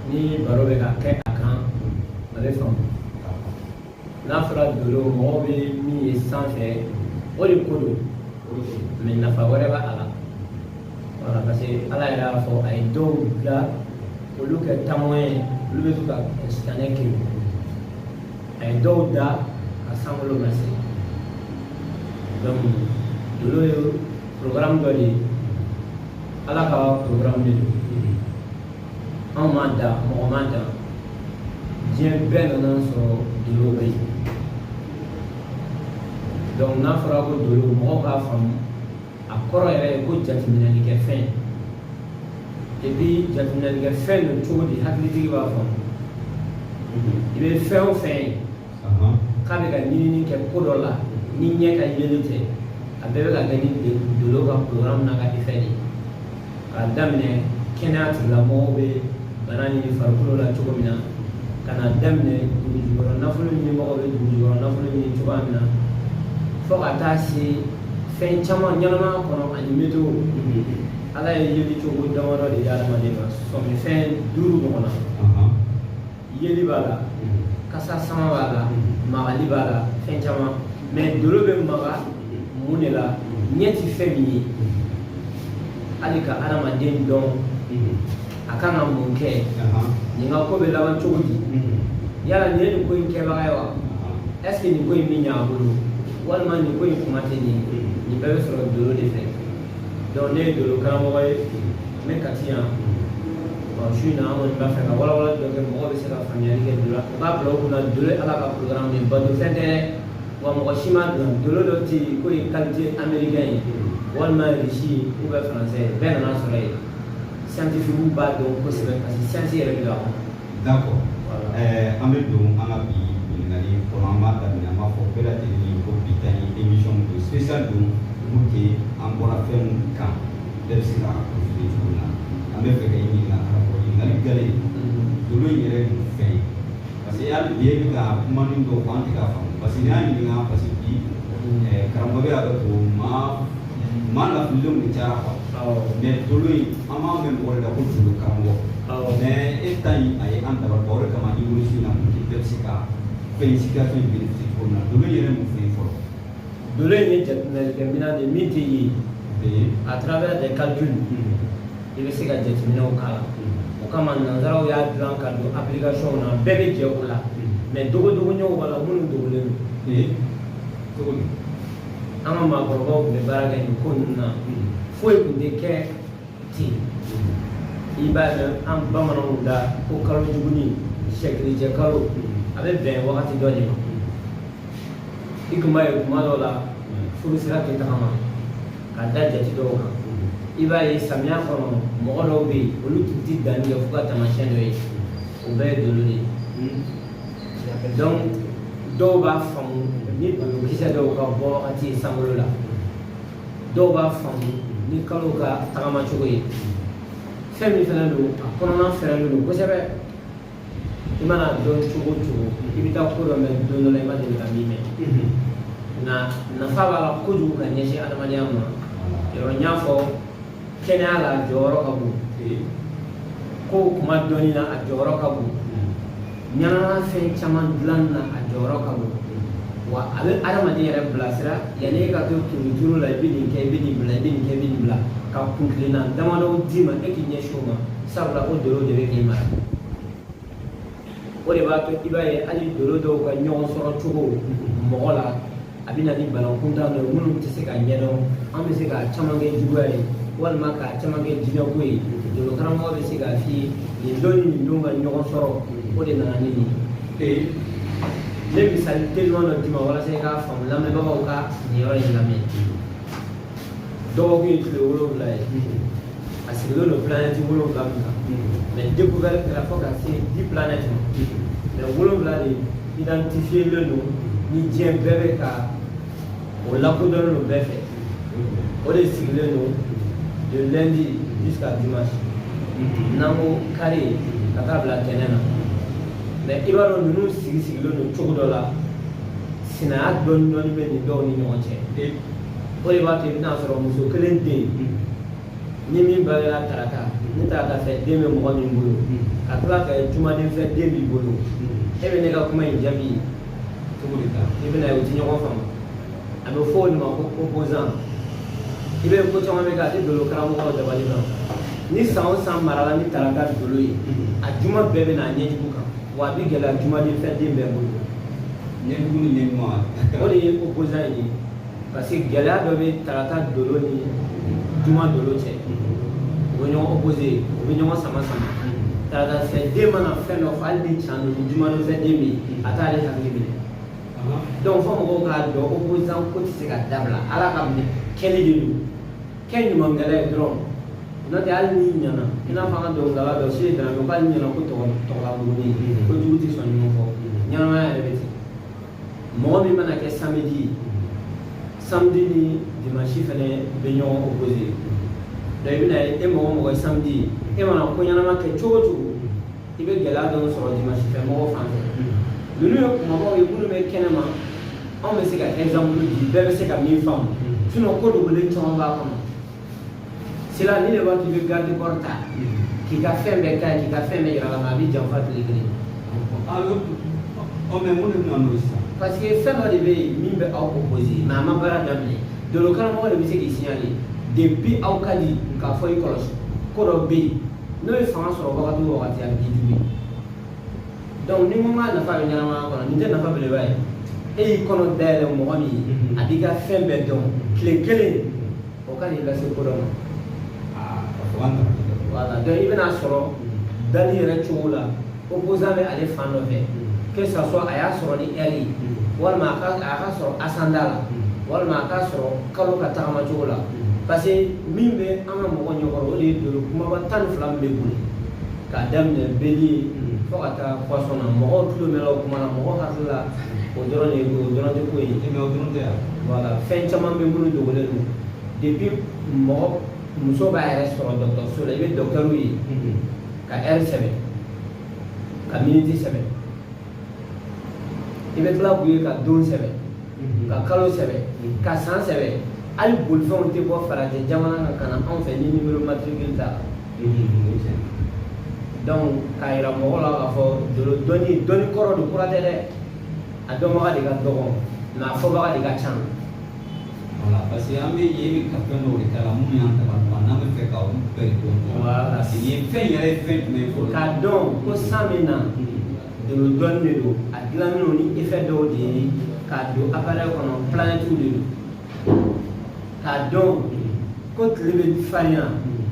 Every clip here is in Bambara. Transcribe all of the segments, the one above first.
ni baro bɛ ka kɛ a kan a bɛ faamu n'a fɔra dolo mɔgɔw bɛ min ye sanfɛ o de ko don mɛ nafa wɛrɛ b'a la voilà parce que ala yɛrɛ y'a fɔ a ye dɔw bila olu kɛ taamɔn ye olu bɛ to ka sitanɛ kiri a ye dɔw da ka sankolo ma se donc dolo ye programme dɔ de ye ala ka programme de don anw m'a da mɔgɔ m'a da diɲɛ bɛɛ nana sɔrɔ dolo bɛ yen donc n'a fɔra ko dolo mɔgɔw k'a faamu a kɔrɔ yɛrɛ ye ko jateminɛlikɛfɛn et puis jateminɛlikɛfɛn don cogo di hakilitigi b'a faamu i bɛ fɛn o fɛn ye k'a bɛ ka ɲinini kɛ ko dɔ la ni ɲɛ ka yeli tɛ a bɛɛ bɛ ka kɛ ni dolo ka programme n'a ka effet de k'a daminɛ kɛnɛya tigilamɔgɔw bɛ bana ɲini farikolo la cogo min na ka na daminɛ dugu jukɔrɔ nafolo ɲinimɔgɔw bɛ dugu jukɔrɔ nafolo ɲini cogoya min na fo ka taa se fɛn caman ɲɛnama kɔnɔ ani météo ala ye yeli cogo damadɔ de di adamaden ma sɔmifɛn 5 ɲɔgɔn na yeli b'a la kasa sama b'a la magali b'a la fɛn caman mais dolo bɛ maga mun de la ɲɛ ti fɛn min ye hali ka adamaden dɔn a kan ka mun kɛ nin ka ko bɛ laban cogo di yala nin ye nin ko in kɛbaga ye wa est ce que nin ko in bɛ ɲɛ a bolo walima nin ko in kuma tɛ nin nin bɛɛ bɛ sɔrɔ dolo de fɛ donc ne ye dolo karamɔgɔ ye n bɛ kati yan su in na an kɔni b'a fɛ ka walawala dɔ kɛ mɔgɔw bɛ se ka faamuyali kɛ dolo la u b'a bila u kunna dolo ye ala ka programme de bato fɛn tɛ wa mɔgɔ si ma dilan dolo dɔ tɛ yen ko ye qualité américain ye walima rusi ou bien français bɛɛ nana sɔrɔ yen scientifique b'a dɔn kosɛbɛ parce que science yɛrɛ de b'a kɔnɔ. d'accord an bɛ don an ka bi ɲininkali kɔnɔ an b'a daminɛ an b'a fɔ bɛɛ lajɛlen ko bi ta ye émission don spécial don pour que an bɔra fɛn min kan bɛɛ bɛ se ka profiter cogo min na an bɛ fɛ ka ɲininka karamɔgɔ ɲininkali gɛlɛn dolo in yɛrɛ ye mun fɛn ye parce que hali bi e bɛ ka kuma min dɔw fɔ an tɛ k'a faamu parce que n'i y'a ɲininka parce que bi karamɔgɔ y'a dɔn ko maa lafililenw de cayara quoi mais dolo in an b'a mɛn mɔgɔ de la ko dolo karamɔgɔ mais e ta in a ye an dabali ban o de kama évolution na pour que bɛɛ bɛ se ka fɛn situation in bénéficier cogo min na dolo in yɛrɛ mun fɛn ye fɔlɔ. dolo in ye jateminɛlikɛminɛn de min tɛ ye à travers des calculs i bɛ se ka jateminɛw k'a la o kama nanzaraw y'a dilan ka don application na bɛɛ bɛ jɛ o la mais dogodogoɲɛw b'a la minnu dogolen don cogo di an ka maakɔrɔbaw tun bɛ baara kɛ nin ko ninnu na foyi tun tɛ kɛ ten i b'a mɛn an bamananw da ko kalo juguni sɛkirijɛ kalo a bɛ bɛn wagati dɔ de ma i tun b'a ye tuma dɔw la furusira tɛ tagama ka da jate dɔw kan i b'a ye samiya kɔnɔ mɔgɔ dɔw bɛ yen olu tun tɛ danni kɛ fo ka taamasiyɛn dɔ ye o bɛɛ ye dolo de ye donc dɔw b'a faamu ni dolokisɛ dɔw ka bɔ wagati ye sankolo la dɔw b'a faamu ni kalo ka tagama cogo ye fɛn min fana don a kɔnɔna fɛrɛlen don kosɛbɛ i mana dɔn cogo o cogo i bɛ taa ko dɔ mɛn don dɔ la i ma deli ka min mɛn nka nafa b'a la kojugu ka ɲɛsin adamadenya ma yɔrɔ n y'a fɔ kɛnɛya la a jɔyɔrɔ ka bon ko kuma dɔnni na a jɔyɔrɔ ka bon ɲanama fɛn caman dilan na a jɔyɔrɔ ka bon wa a bɛ adamaden yɛrɛ bilasira yanni e ka to turuturu la i bɛ nin kɛ i bɛ nin bila i bɛ nin kɛ i bɛ nin bila ka kuntilenna damadɔw d'i ma e k'i ɲɛsin o ma sabula o dolo de bɛ k'i mara o de b'a to i b'a ye hali dolo dɔw ka ɲɔgɔn sɔrɔ cogo mɔgɔ la a bɛ na ni bana kuntan dɔ ye minnu tɛ se ka ɲɛdɔn an bɛ se k'a caman kɛ juguya ye walima k'a caman kɛ jinɛko ye dolo karamɔgɔ bɛ se k'a f'i ye nin don ni nin don ka ɲɔgɔn sɔrɔ o de nana ni nin ye ne misali teliman dɔ d'i ma walasa i k'a faamu lamɛnbagaw ka nin yɔrɔ in lamɛn dɔgɔkun ye tile 7 ye a sigilen don planète 7 min kan mais découverte kɛra fo ka se 10 planètes ma mais 7 de identifielen don ni diɲɛ bɛɛ bɛ ka o lakodɔnnen don bɛɛ fɛ o de sigilen don de lundi jusqu'à dimanche n'an ko carré ka taa bila tɛnɛ na mais i b'a dɔn ninnu sigilen don cogo dɔ la sinaya dɔɔni dɔɔni bɛ nin dɔw ni ɲɔgɔn cɛ o de b'a to i bɛna sɔrɔ muso kelen den ni min bangera tarata ne taara ka fɛ den bɛ mɔgɔ min bolo ka tila ka jumaden fɛ den b'i bolo e bɛ ne ka kuma in jaabi cogo di ta i bɛna ye o ti ɲɔgɔn faamu a bɛ fɔ o de ma ko opposant i bɛ ko caman bɛ kɛ a tɛ dolo karamɔgɔw dabali kan ni san o san marala ni tarata dolo ye a juma bɛɛ bɛ na a ɲɛjugu kan wa a bɛ gɛlɛya jumaden fɛ den bɛɛ bolo ɲɛjugu ni ɲɛɲuman o de ye opposant ye parce que gɛlɛya dɔ bɛ tarata dolo ni juma dolo cɛ u bɛ ɲɔgɔn opposé u bɛ ɲɔgɔn sama sama tarata fɛ den mana fɛn dɔ fɔ hali ni can don ni juma fɛ den bɛ yen a t'ale hakili minɛ donc fɔ mɔgɔw k'a dɔn opposant ko tɛ se ka dabila ala ka minɛ kɛli de don kɛ ɲumankɛla ye dɔrɔn n'o tɛ hali n'i ɲɛna i n'a fɔ an ka dɔnkilidala dɔ si ye dɛmɛ ko hali ɲɛna ko tɔgɔlankolon ko jugu tɛ sɔn ɲuman fɔ ɲɛnamaya yɛrɛ bɛ ten mɔgɔ min mana kɛ samedi ni dimanche fɛnɛ bɛ ɲɔgɔn opposé donc i bɛna ye e mɔgɔ mɔgɔ ye samedi e mana ko ɲɛnama kɛ cogo cogo i bɛ gɛlɛya dɔw sɔrɔ dimanche fɛ mɔgɔw fan fɛ ninnu ye kumabaw ye minnu bɛ kɛnɛma anw bɛ se ka exemple di bɛɛ bɛ se ka min faamu sinon ko dogolen caman b'a kɔnɔ sila ni de b'a k'i bɛ garde corps ta k'i ka fɛn bɛɛ k'a ye k'i ka fɛn bɛɛ yira la mais a bɛ janfa tile kelen mais mun de bɛna n'o ye sisan parce que fɛn dɔ de bɛ yen min bɛ aw opposé mais a ma baara daminɛ dolo karamɔgɔ de bɛ se k'i signaler depuis aw ka di k'a fɔ i kɔlɔsi ko dɔ bɛ yen n'o ye fanga sɔrɔ wagati o wagati a bɛ k'i jugu ye donc ni mun b'a nafa bɛ ɲɛnamaya kɔnɔ nin tɛ nafa belebeleba ye e y'i kɔnɔ dayɛlɛ mɔgɔ min ye a b'i ka fɛn bɛɛ dɔn tile kelen o ka n'i lase ko dɔ ma voilà donc i bɛna sɔrɔ dali yɛrɛ cogo la opposant bɛ ale fan dɔ fɛ que ça soit a y'a sɔrɔ ni heure ye walima a ka sɔrɔ asanda la walima a ka sɔrɔ kalo ka tagama cogo la parce que min bɛ an ka mɔgɔ ɲɛkɔrɔ o de ye dolo kumaba 12 min bɛ boli k'a daminɛ beli fo ka taa poisson na mɔgɔw tulo mɛnna o kuma na mɔgɔw hakili la o dɔrɔn tɛ ko ye mais o dɔrɔn tɛ yan voilà fɛn caman bɛ minnu dogolen don depuis mɔgɔ muso b'a yɛrɛ sɔrɔ dɔgɔtɔrɔso la i bɛ dɔgɔtɔrɔw ye ka heure sɛbɛn ka minute sɛbɛn i bɛ tila k'u ye ka don sɛbɛn ka kalo sɛbɛn ka san sɛbɛn hali bolifɛnw tɛ bɔ farajɛ jamana kan ka na anw fɛ ni numéro matricule t'a la donc k'a yira mɔgɔw la k'a fɔ dɔnni kɔrɔ de kura tɛ dɛ a dɔnbaga de ka dɔgɔ mais a fɔbaga de ka ca. Voilà, parce que an bɛ ye ka fɛn dɔw de k'a la minnu y'an tɛmɛ n'an bɛ fɛ ka olu bɛɛ de dɔn parce que nin fɛn yɛrɛ ye fɛn jumɛn ye fɔlɔ k'a dɔn ko san bɛ na dolo dɔnni de don a dilannen ni effet dɔw de ye k'a don appareil kɔnɔ planète de don k'a dɔn ko tile bɛ farinya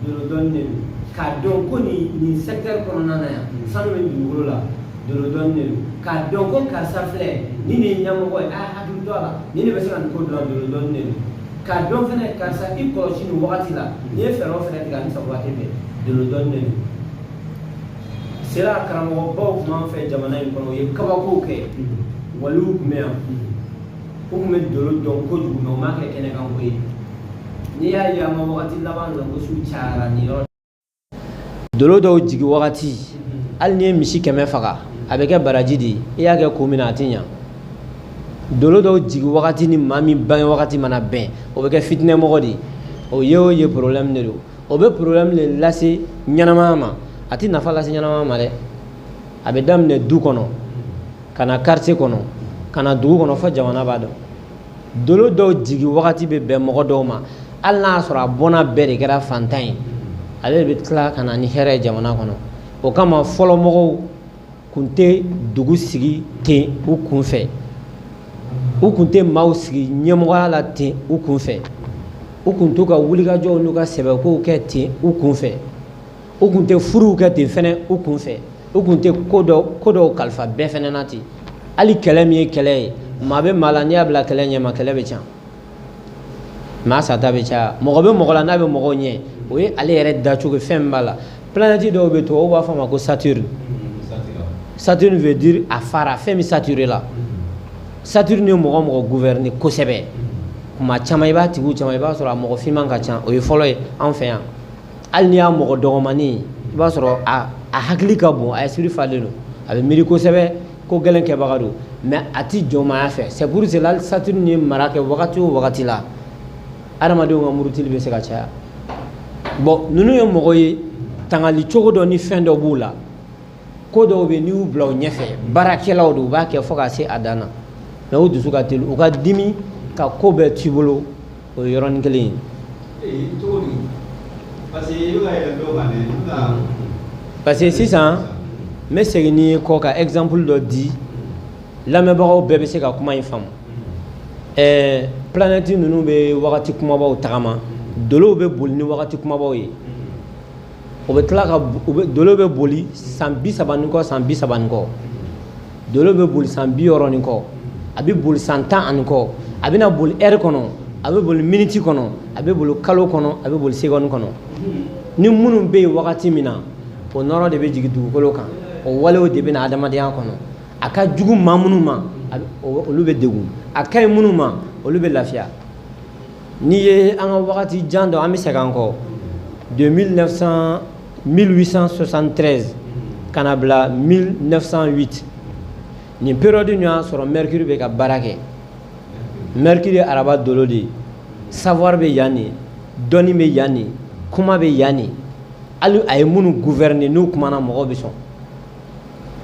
dolo dɔnni de don k'a dɔn ko nin secteur kɔnɔna na yan sanu bɛ dugukolo la dolo dɔnni de don k'a dɔn ko karisa filɛ ni nin ye ɲɛmɔgɔ ye a hakili to a la ni ne bɛ se ka nin ko dilan dolo dɔnni de don k'a dɔn fɛnɛ karisa i kɔlɔsi nin wagati la n'i ye fɛɛrɛw fɛnɛ tigɛ ani sago waati bɛɛ dolo dɔnni de don sera karamɔgɔbaw tun b'an fɛ jamana in kɔnɔ u ye kabakow kɛ waliw tun bɛ yan u tun bɛ dolo dɔn kojugu mɛ u m'a kɛ kɛnɛkanko ye n'i y'a ye an ka wagati laban langosiw cayara nin yɔrɔ dolo dɔw jigi wagati hali n'i ye misi 100 faga a bɛ kɛ baraji de ye i y'a kɛ ko min na a tɛ ɲa dolo dɔw jigi wagati ni maa min bange wagati mana bɛn o bɛ kɛ fitinɛmɔgɔ de ye o ye problème de don o bɛ problème de lase ɲɛnamaya ma a tɛ nafa lase ɲɛnamaya ma dɛ a bɛ daminɛ du kɔnɔ ka na quartier kɔnɔ ka na dugu kɔnɔ fo jamana b'a dɔn dolo dɔw jigi wagati bɛ bɛn mɔgɔ dɔw ma hali n'a sɔrɔ a bɔnna bɛɛ de kɛra fantan ye ale de bɛ tila ka na ni hɛrɛ ye jamana kɔnɔ o kama fɔlɔ mɔgɔw kun tɛ dugu sigi ten u kun fɛ u kun tɛ maaw sigi ɲɛmɔgɔya la ten u kun fɛ u kun t'u ka wulikajɔw n'u ka sɛbɛkow kɛ ten u kun fɛ u kun tɛ furuw kɛ ten fɛnɛ u kun fɛ u kun tɛ ko dɔw kalifa bɛɛ fɛnɛ na ten hali kɛlɛ min ye kɛlɛ ye maa bɛ maa la n'i y'a bila kɛlɛ ɲɛma kɛlɛ bɛ can maa sata bɛ caya mɔgɔ bɛ mɔgɔ la n'a bɛ mɔgɔw ɲɛ o ye ale yɛrɛ dacogo fɛn min b'a la planète dɔw bɛ tubabuw b'a fɔ a ma ko Saturne Saturne veut dire a fara fɛn min saturé la Saturne ye mɔgɔ mɔgɔ gouverner kosɛbɛ kuma caman i b'a tigiw caman i b'a sɔrɔ a mɔgɔ finman ka ca o ye fɔlɔ ye an fɛ yan hali n'i y'a mɔgɔ dɔgɔmanin ye i b'a sɔrɔ a hakili ka bon a esprit falen don a bɛ miiri kosɛbɛ ko gɛlɛn kɛbaga don mais a ti jɔ maaya fɛ c'est pour cela Saturne ye mara kɛ wagati o wagati la adamadenw ka murutili bɛ se ka caya bon ninnu ye mɔgɔ ye tangali cogo dɔ ni fɛn dɔ b'u la ko dɔw bɛ n'i y'u bila u ɲɛfɛ baarakɛlaw de u b'a kɛ fo ka se a dan na mɛ u dusu ka teli u ka dimi ka ko bɛɛ t'i bolo o ye yɔrɔnin kelen ye. parce que sisan n bɛ segin ni kɔ ka exemple dɔ di lamɛnbagaw bɛɛ bɛ se ka kuma in faamu. Planète ninnu bɛ wagati kumabaw tagama dolow bɛ boli ni wagati kumabaw ye o bɛ tila ka dolow bɛ boli san 30 ni kɔ san 30 ni kɔ dolow bɛ boli san 60 ni kɔ a bɛ boli san 10 ani kɔ a bɛna boli heure kɔnɔ a bɛ boli minute kɔnɔ a bɛ boli kalo kɔnɔ a bɛ boli seconde kɔnɔ ni minnu bɛ yen wagati min na o nɔrɔ de bɛ jigin dugukolo kan o walew de bɛ na adamadenya kɔnɔ a ka jugu maa minnu ma olu bɛ degun a ka ɲi minnu ma olu bɛ lafiya n'i ye an ka wagati jan dɔ an bɛ segin an kɔ de 1873 ka na bila 1908 nin période nin y'a sɔrɔ mercure bɛ ka baara kɛ mercure ye araba dolo de ye savoir bɛ yan de dɔnni bɛ yan de kuma bɛ yan de hali a ye minnu gouverner n'u kumana mɔgɔw bɛ sɔn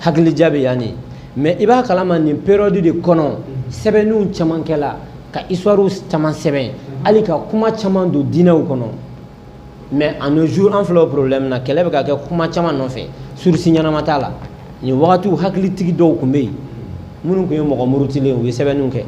hakilija bɛ yan de mais i b'a kalama nin période de kɔnɔ sɛbɛnniw caman kɛla ka histoire caman sɛbɛn hali ka kuma caman don diinɛw kɔnɔ mais en nos jours an filɛ o problème na kɛlɛ bɛ ka kɛ kuma caman nɔfɛ source ɲɛnama t'a la nin wagatiw hakilitigi dɔw tun bɛ yen minnu tun ye mɔgɔ murutilen u ye sɛbɛnniw kɛ